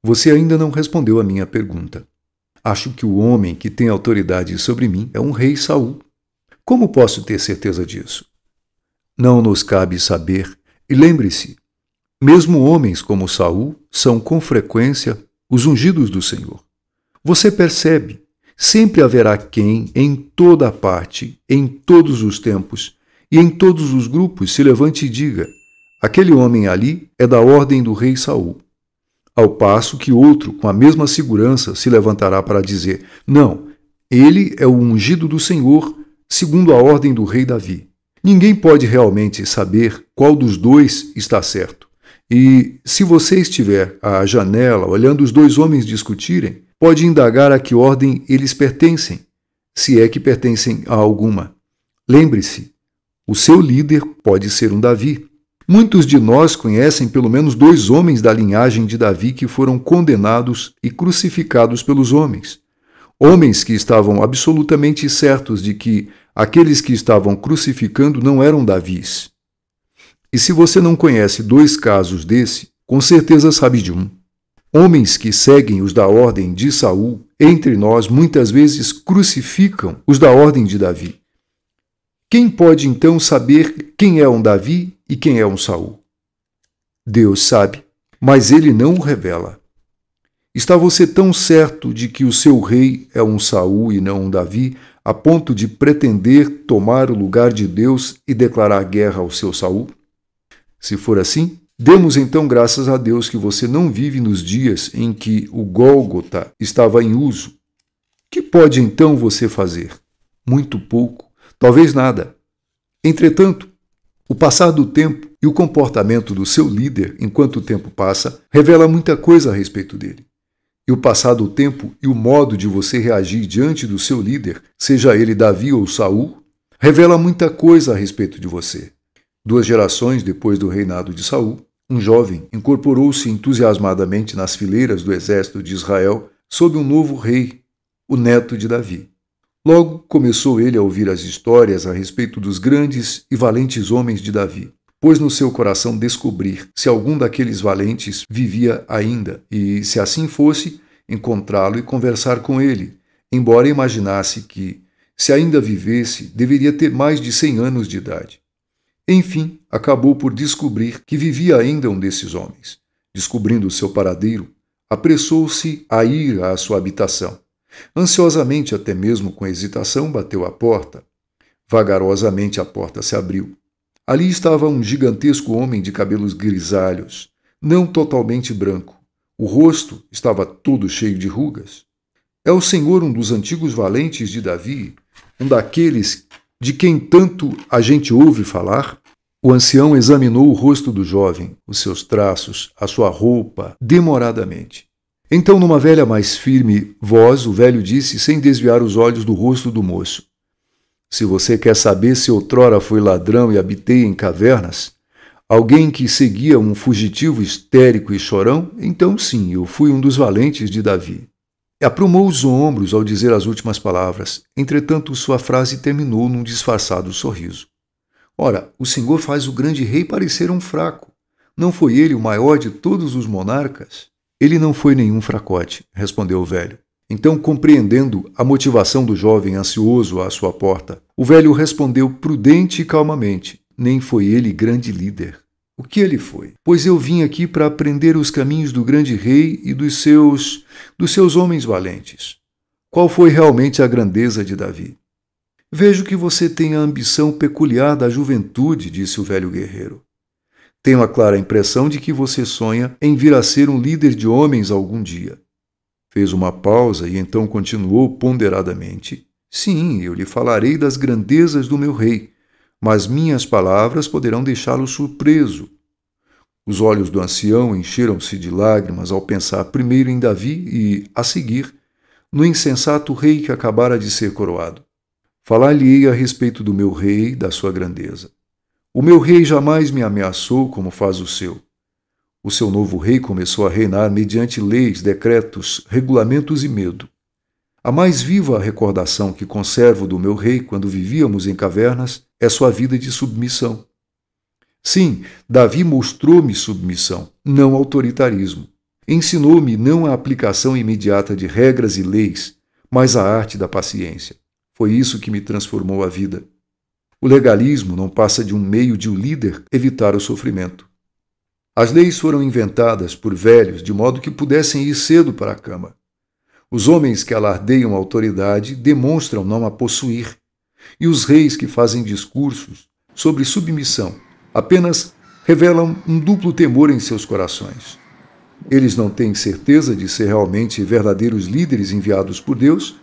Você ainda não respondeu à minha pergunta. Acho que o homem que tem autoridade sobre mim é um rei Saul. Como posso ter certeza disso? Não nos cabe saber, e lembre-se, mesmo homens como Saul são com frequência os ungidos do Senhor. Você percebe, sempre haverá quem, em toda parte, em todos os tempos e em todos os grupos, se levante e diga: aquele homem ali é da ordem do rei Saul. Ao passo que outro, com a mesma segurança, se levantará para dizer: não, ele é o ungido do Senhor, segundo a ordem do rei Davi. Ninguém pode realmente saber qual dos dois está certo. E, se você estiver à janela olhando os dois homens discutirem, pode indagar a que ordem eles pertencem, se é que pertencem a alguma. Lembre-se, o seu líder pode ser um Davi. Muitos de nós conhecem pelo menos 2 homens da linhagem de Davi que foram condenados e crucificados pelos homens. Homens que estavam absolutamente certos de que aqueles que estavam crucificando não eram Davis. E se você não conhece 2 casos desse, com certeza sabe de um. Homens que seguem os da ordem de Saul, entre nós, muitas vezes crucificam os da ordem de Davi. Quem pode então saber quem é um Davi e quem é um Saul? Deus sabe, mas ele não o revela. Está você tão certo de que o seu rei é um Saul e não um Davi, a ponto de pretender tomar o lugar de Deus e declarar guerra ao seu Saul? Se for assim, demos então graças a Deus que você não vive nos dias em que o Gólgota estava em uso. Que pode então você fazer? Muito pouco, talvez nada. Entretanto, o passar do tempo e o comportamento do seu líder, enquanto o tempo passa, revela muita coisa a respeito dele. E o passar do tempo e o modo de você reagir diante do seu líder, seja ele Davi ou Saul, revela muita coisa a respeito de você. 2 gerações depois do reinado de Saul, um jovem incorporou-se entusiasmadamente nas fileiras do exército de Israel sob um novo rei, o neto de Davi. Logo começou ele a ouvir as histórias a respeito dos grandes e valentes homens de Davi. Pôs no seu coração descobrir se algum daqueles valentes vivia ainda e, se assim fosse, encontrá-lo e conversar com ele, embora imaginasse que, se ainda vivesse, deveria ter mais de 100 anos de idade. Enfim, acabou por descobrir que vivia ainda um desses homens. Descobrindo o seu paradeiro, apressou-se a ir à sua habitação. Ansiosamente, até mesmo com hesitação, bateu à porta. Vagarosamente a porta se abriu. Ali estava um gigantesco homem de cabelos grisalhos, não totalmente branco. O rosto estava todo cheio de rugas. É o Senhor um dos antigos valentes de Davi, um daqueles de quem tanto a gente ouve falar? O ancião examinou o rosto do jovem, os seus traços, a sua roupa, demoradamente. Então, numa velha mais firme voz, o velho disse, sem desviar os olhos do rosto do moço: se você quer saber se outrora fui ladrão e habitei em cavernas, alguém que seguia um fugitivo histérico e chorão, então sim, eu fui um dos valentes de Davi. Aprumou os ombros ao dizer as últimas palavras. Entretanto, sua frase terminou num disfarçado sorriso. Ora, o Senhor faz o grande rei parecer um fraco. Não foi ele o maior de todos os monarcas? Ele não foi nenhum fracote, respondeu o velho. Então, compreendendo a motivação do jovem ansioso à sua porta, o velho respondeu prudente e calmamente: nem foi ele grande líder. O que ele foi? Pois eu vim aqui para aprender os caminhos do grande rei e dos seus homens valentes. Qual foi realmente a grandeza de Davi? Vejo que você tem a ambição peculiar da juventude, disse o velho guerreiro. Tenho a clara impressão de que você sonha em vir a ser um líder de homens algum dia. Fez uma pausa e então continuou ponderadamente. Sim, eu lhe falarei das grandezas do meu rei, mas minhas palavras poderão deixá-lo surpreso. Os olhos do ancião encheram-se de lágrimas ao pensar primeiro em Davi e, a seguir, no insensato rei que acabara de ser coroado. Falar-lhe-ei a respeito do meu rei, da sua grandeza. O meu rei jamais me ameaçou como faz o seu. O seu novo rei começou a reinar mediante leis, decretos, regulamentos e medo. A mais viva recordação que conservo do meu rei quando vivíamos em cavernas é sua vida de submissão. Sim, Davi mostrou-me submissão, não autoritarismo. Ensinou-me não a aplicação imediata de regras e leis, mas a arte da paciência. Foi isso que me transformou a vida. O legalismo não passa de um meio de o líder evitar o sofrimento. As leis foram inventadas por velhos de modo que pudessem ir cedo para a cama. Os homens que alardeiam a autoridade demonstram não a possuir, e os reis que fazem discursos sobre submissão apenas revelam um duplo temor em seus corações. Eles não têm certeza de ser realmente verdadeiros líderes enviados por Deus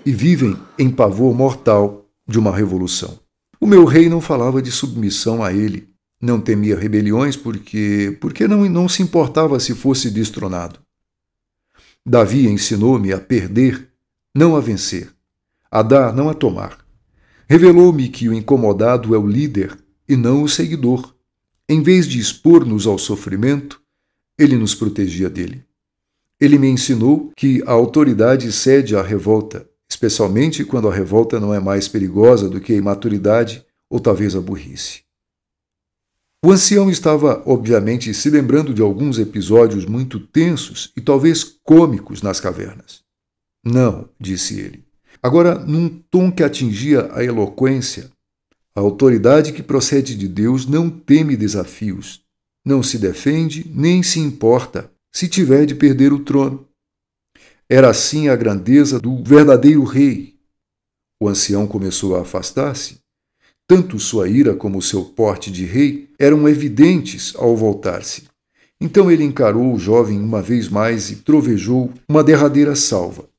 e vivem em pavor mortal de uma revolução. O meu rei não falava de submissão a ele, não temia rebeliões porque não se importava se fosse destronado. Davi ensinou-me a perder, não a vencer, a dar, não a tomar. Revelou-me que o incomodado é o líder e não o seguidor. Em vez de expor-nos ao sofrimento, ele nos protegia dele. Ele me ensinou que a autoridade cede à revolta, especialmente quando a revolta não é mais perigosa do que a imaturidade ou talvez a burrice. O ancião estava, obviamente, se lembrando de alguns episódios muito tensos e talvez cômicos nas cavernas. Não, disse ele. Agora, num tom que atingia a eloquência, a autoridade que procede de Deus não teme desafios, não se defende nem se importa se tiver de perder o trono. Era assim a grandeza do verdadeiro rei. O ancião começou a afastar-se. Tanto sua ira como seu porte de rei eram evidentes ao voltar-se. Então ele encarou o jovem uma vez mais e trovejou uma derradeira salva.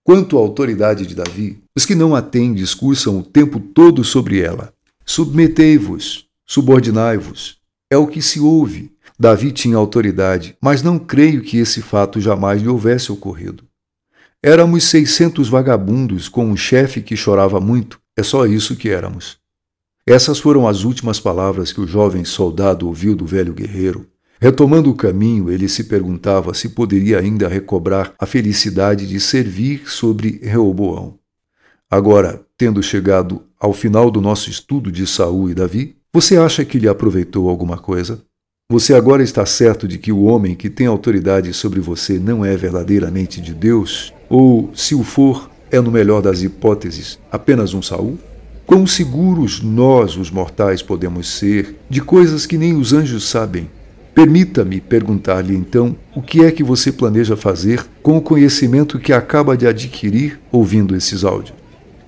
Quanto à autoridade de Davi, os que não a têm discursam o tempo todo sobre ela. Submetei-vos, subordinai-vos. É o que se ouve. Davi tinha autoridade, mas não creio que esse fato jamais lhe houvesse ocorrido. Éramos 600 vagabundos com um chefe que chorava muito. É só isso que éramos. Essas foram as últimas palavras que o jovem soldado ouviu do velho guerreiro. Retomando o caminho, ele se perguntava se poderia ainda recobrar a felicidade de servir sobre Reoboão. Agora, tendo chegado ao final do nosso estudo de Saul e Davi, você acha que lhe aproveitou alguma coisa? Você agora está certo de que o homem que tem autoridade sobre você não é verdadeiramente de Deus? Ou, se o for, é, no melhor das hipóteses, apenas um Saul? Quão seguros nós, os mortais, podemos ser de coisas que nem os anjos sabem? Permita-me perguntar-lhe, então, o que é que você planeja fazer com o conhecimento que acaba de adquirir ouvindo esses áudios?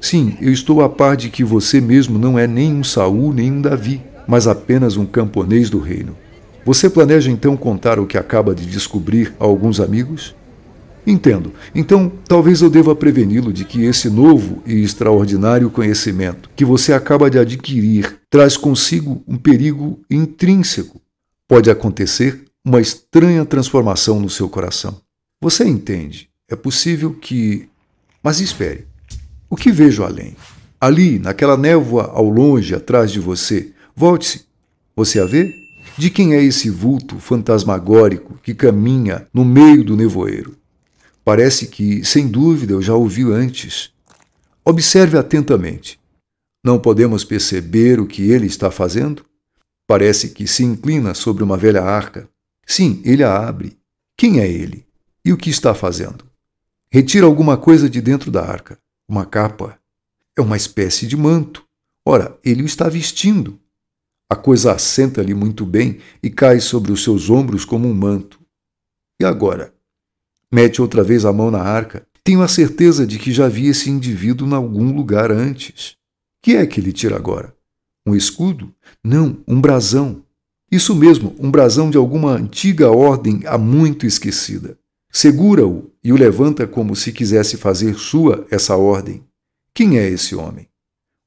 Sim, eu estou a par de que você mesmo não é nem um Saul nem um Davi, mas apenas um camponês do reino. Você planeja então contar o que acaba de descobrir a alguns amigos? Entendo. Então, talvez eu deva preveni-lo de que esse novo e extraordinário conhecimento que você acaba de adquirir traz consigo um perigo intrínseco. Pode acontecer uma estranha transformação no seu coração. Você entende? É possível que... Mas espere. O que vejo além? Ali, naquela névoa ao longe, atrás de você. Volte-se. Você a vê? De quem é esse vulto fantasmagórico que caminha no meio do nevoeiro? Parece que, sem dúvida, eu já o vi antes. Observe atentamente. Não podemos perceber o que ele está fazendo? Parece que se inclina sobre uma velha arca. Sim, ele a abre. Quem é ele? E o que está fazendo? Retira alguma coisa de dentro da arca. Uma capa. É uma espécie de manto. Ora, ele o está vestindo. A coisa assenta-lhe muito bem e cai sobre os seus ombros como um manto. E agora? Mete outra vez a mão na arca. Tenho a certeza de que já vi esse indivíduo em algum lugar antes. Que é que ele tira agora? Um escudo? Não, um brasão. Isso mesmo, um brasão de alguma antiga ordem há muito esquecida. Segura-o e o levanta como se quisesse fazer sua essa ordem. Quem é esse homem?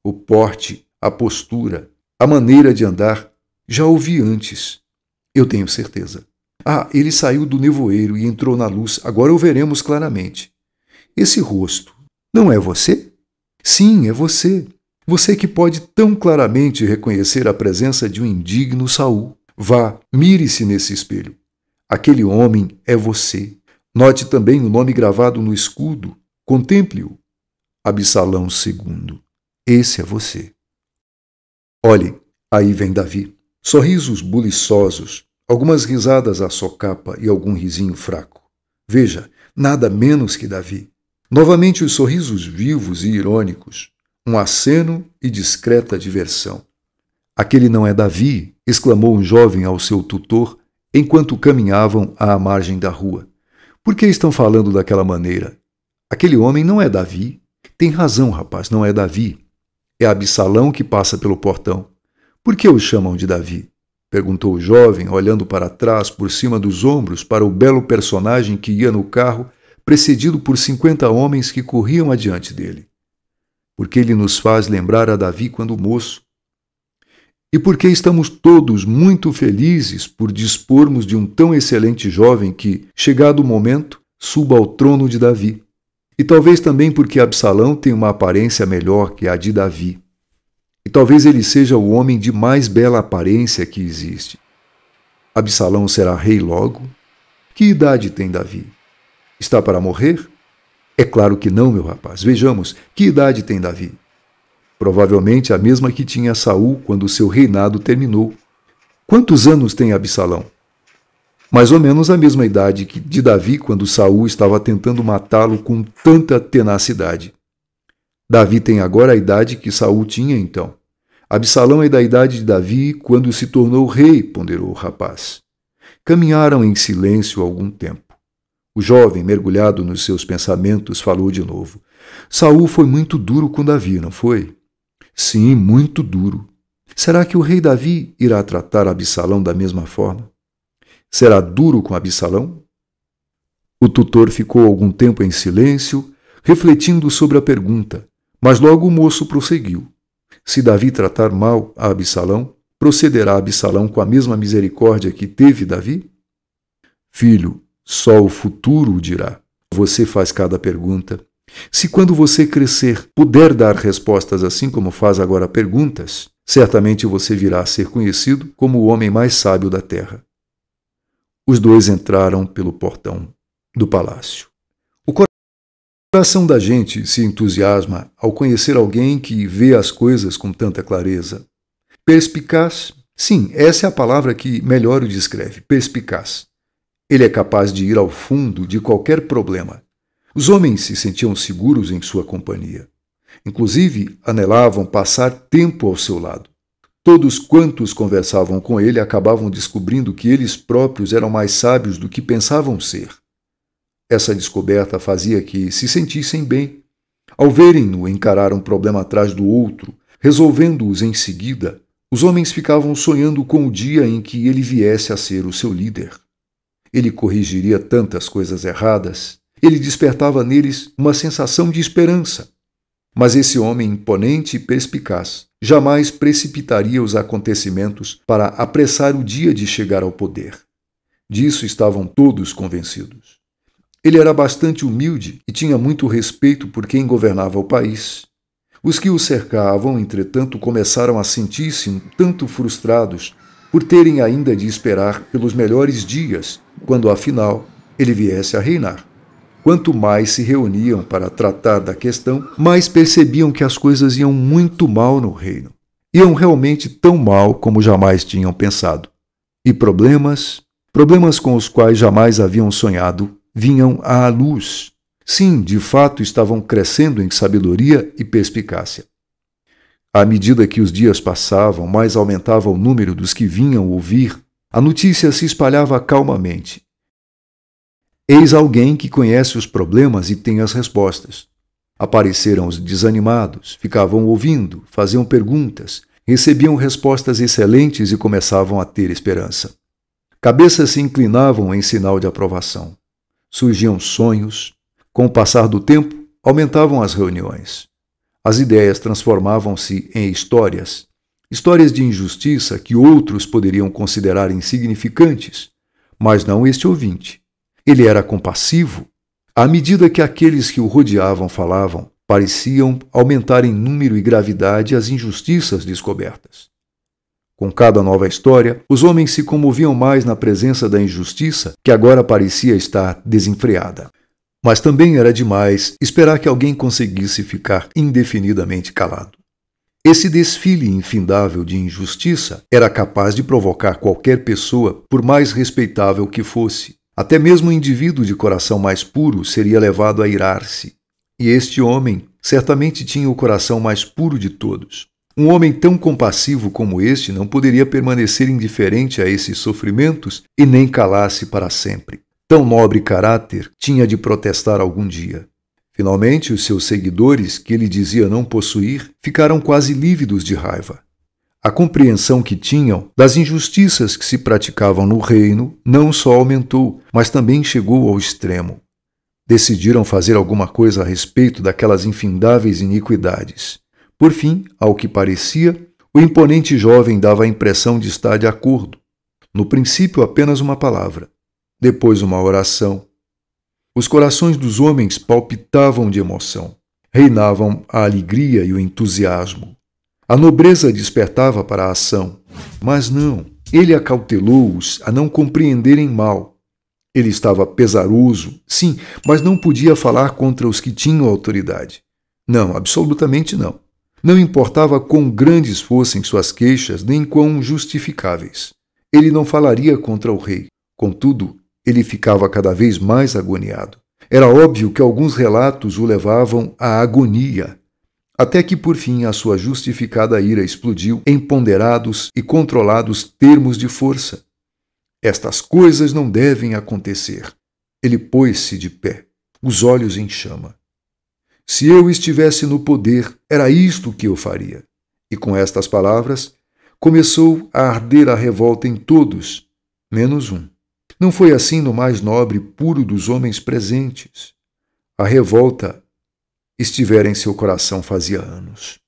O porte, a postura, a maneira de andar, já o vi antes. Eu tenho certeza. Ah, ele saiu do nevoeiro e entrou na luz. Agora o veremos claramente. Esse rosto, não é você? Sim, é você. Você que pode tão claramente reconhecer a presença de um indigno Saul. Vá, mire-se nesse espelho. Aquele homem é você. Note também o nome gravado no escudo. Contemple-o. Absalão II. Esse é você. Olhe, aí vem Davi. Sorrisos buliçosos, Algumas risadas à socapa e algum risinho fraco. Veja, nada menos que Davi. Novamente os sorrisos vivos e irônicos, um aceno e discreta diversão. Aquele não é Davi, exclamou um jovem ao seu tutor, enquanto caminhavam à margem da rua. Por que estão falando daquela maneira? Aquele homem não é Davi. Tem razão, rapaz, não é Davi. É Absalão que passa pelo portão. Por que o chamam de Davi? Perguntou o jovem, olhando para trás, por cima dos ombros, para o belo personagem que ia no carro, precedido por 50 homens que corriam adiante dele. Porque ele nos faz lembrar a Davi quando moço. E porque estamos todos muito felizes por dispormos de um tão excelente jovem que, chegado o momento, suba ao trono de Davi. E talvez também porque Absalão tem uma aparência melhor que a de Davi. E talvez ele seja o homem de mais bela aparência que existe. Absalão será rei logo? Que idade tem Davi? Está para morrer? É claro que não, meu rapaz. Vejamos, que idade tem Davi? Provavelmente a mesma que tinha Saul quando seu reinado terminou. Quantos anos tem Absalão? Mais ou menos a mesma idade de Davi quando Saul estava tentando matá-lo com tanta tenacidade. Davi tem agora a idade que Saul tinha então. Absalão é da idade de Davi quando se tornou rei, ponderou o rapaz. Caminharam em silêncio algum tempo. O jovem, mergulhado nos seus pensamentos, falou de novo. Saul foi muito duro com Davi, não foi? Sim, muito duro. Será que o rei Davi irá tratar Absalão da mesma forma? Será duro com Absalão? O tutor ficou algum tempo em silêncio, refletindo sobre a pergunta, mas logo o moço prosseguiu. Se Davi tratar mal a Absalão, procederá Absalão com a mesma misericórdia que teve Davi? Filho, só o futuro o dirá. Você faz cada pergunta. Se quando você crescer puder dar respostas assim como faz agora perguntas, certamente você virá a ser conhecido como o homem mais sábio da terra. Os dois entraram pelo portão do palácio. O coração da gente se entusiasma ao conhecer alguém que vê as coisas com tanta clareza. Perspicaz? Sim, essa é a palavra que melhor o descreve, perspicaz. Ele é capaz de ir ao fundo de qualquer problema. Os homens se sentiam seguros em sua companhia. Inclusive, anelavam passar tempo ao seu lado. Todos quantos conversavam com ele acabavam descobrindo que eles próprios eram mais sábios do que pensavam ser. Essa descoberta fazia que se sentissem bem. Ao verem-no encarar um problema atrás do outro, resolvendo-os em seguida, os homens ficavam sonhando com o dia em que ele viesse a ser o seu líder. Ele corrigiria tantas coisas erradas, ele despertava neles uma sensação de esperança. Mas esse homem imponente e perspicaz jamais precipitaria os acontecimentos para apressar o dia de chegar ao poder. Disso estavam todos convencidos. Ele era bastante humilde e tinha muito respeito por quem governava o país. Os que o cercavam, entretanto, começaram a sentir-se um tanto frustrados por terem ainda de esperar pelos melhores dias, quando, afinal, ele viesse a reinar. Quanto mais se reuniam para tratar da questão, mais percebiam que as coisas iam muito mal no reino. Iam realmente tão mal como jamais tinham pensado. E problemas com os quais jamais haviam sonhado, vinham à luz. Sim, de fato estavam crescendo em sabedoria e perspicácia. À medida que os dias passavam, mais aumentava o número dos que vinham ouvir. A notícia se espalhava calmamente. Eis alguém que conhece os problemas e tem as respostas. Apareceram os desanimados, ficavam ouvindo, faziam perguntas, recebiam respostas excelentes e começavam a ter esperança. Cabeças se inclinavam em sinal de aprovação. Surgiam sonhos. Com o passar do tempo, aumentavam as reuniões. As ideias transformavam-se em histórias de injustiça que outros poderiam considerar insignificantes, mas não este ouvinte. Ele era compassivo. À medida que aqueles que o rodeavam falavam, pareciam aumentar em número e gravidade as injustiças descobertas. Com cada nova história, os homens se comoviam mais na presença da injustiça, que agora parecia estar desenfreada. Mas também era demais esperar que alguém conseguisse ficar indefinidamente calado. Esse desfile infindável de injustiça era capaz de provocar qualquer pessoa, por mais respeitável que fosse. Até mesmo um indivíduo de coração mais puro seria levado a irar-se. E este homem certamente tinha o coração mais puro de todos. Um homem tão compassivo como este não poderia permanecer indiferente a esses sofrimentos e nem calar-se para sempre. Tão nobre caráter tinha de protestar algum dia. Finalmente, os seus seguidores, que ele dizia não possuir, ficaram quase lívidos de raiva. A compreensão que tinham das injustiças que se praticavam no reino não só aumentou, mas também chegou ao extremo. Decidiram fazer alguma coisa a respeito daquelas infindáveis iniquidades. Por fim, ao que parecia, o imponente jovem dava a impressão de estar de acordo. No princípio, apenas uma palavra, depois uma oração. Os corações dos homens palpitavam de emoção. Reinavam a alegria e o entusiasmo. A nobreza despertava para a ação. Mas não, ele acautelou-os a não compreenderem mal. Ele estava pesaroso, sim, mas não podia falar contra os que tinham autoridade. Não, absolutamente não. Não importava quão grandes fossem suas queixas, nem quão justificáveis. Ele não falaria contra o rei. Contudo, ele ficava cada vez mais agoniado. Era óbvio que alguns relatos o levavam à agonia, até que, por fim, a sua justificada ira explodiu em ponderados e controlados termos de força. Estas coisas não devem acontecer. Ele pôs-se de pé, os olhos em chama. Se eu estivesse no poder, era isto que eu faria. E com estas palavras, começou a arder a revolta em todos, menos um. Não foi assim no mais nobre e puro dos homens presentes. A revolta estivera em seu coração fazia anos.